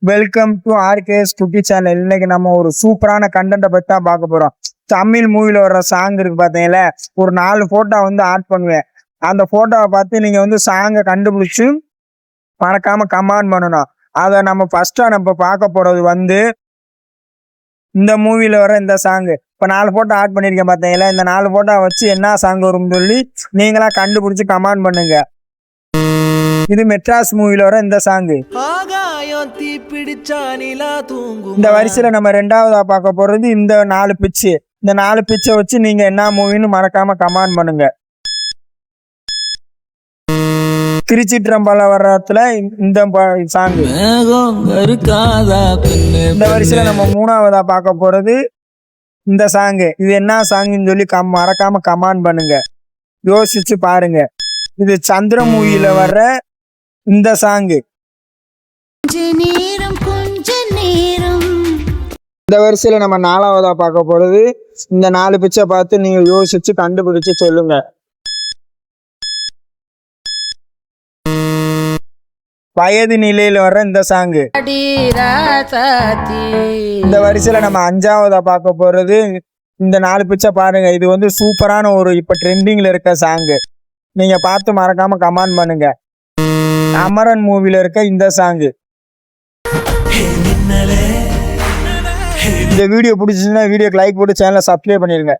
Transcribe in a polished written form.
Welcome to RKS குட்டி channel. இன்னைக்கு நம்ம ஒரு சூப்பரான கண்டென்ட்டை பத்தி தான் பார்க்க போறோம். தமிழ் மூவில வர்ற சாங் இருக்கு பாத்தீங்களா, ஒரு 4 போட்டோ வந்து ஆட் பண்ணுவேன். அந்த போட்டோவை பார்த்து நீங்க வந்து சாங்கை கண்டுபிடிச்சு மறக்காம கமெண்ட் பண்ணணும். அதை நம்ம ஃபர்ஸ்டா நம்ம பார்க்க போறது வந்து இந்த மூவில வர இந்த சாங். இப்ப 4 போட்டோ ஆட் பண்ணிருக்கேன் பாத்தீங்களா, இந்த 4 போட்டோ வச்சு என்ன சாங் வரும்னு சொல்லி நீங்களா கண்டுபிடிச்சு கமெண்ட் பண்ணுங்க. இது மெட்ராஸ் மூவில வர இந்த சாங். இந்த வரிசையில நம்ம 2வதா பார்க்க போறது இந்த 4 பிச்சு. இந்த 4 பிச்சை வச்சு நீங்க என்ன மூவின்னு மறக்காம கமெண்ட் பண்ணுங்க. திருச்சிற்றம்பலம் வர்றதுல இந்த சாங். இந்த வரிசையில நம்ம 3வதா பார்க்க போறது இந்த சாங். இது என்ன சாங்னு சொல்லி மறக்காம கமெண்ட் பண்ணுங்க, யோசிச்சு பாருங்க. இது சந்திர மூவில வர்ற இந்த சாங். இந்த வரிசையில நம்ம 4வதா பார்க்க போறது இந்த 4 பிச்சை பார்த்து நீங்க யோசிச்சு கண்டுபிடிச்சு சொல்லுங்க. வயது நிலையில வர்ற இந்த சாங். இந்த வரிசையில நம்ம 5வதா பார்க்க போறது இந்த 4 பிச்சை பாருங்க. இது வந்து சூப்பரான ஒரு இப்ப ட்ரெண்டிங்ல இருக்க சாங். நீங்க பார்த்து மறக்காம கமெண்ட் பண்ணுங்க. அமரன் மூவில இருக்க இந்த சாங். இந்த வீடியோ பிடிச்சிச்சுன்னா வீடியோக்கு லைக் போட்டு சேனலை சப்ஸ்கிரைப் பண்ணிருங்க.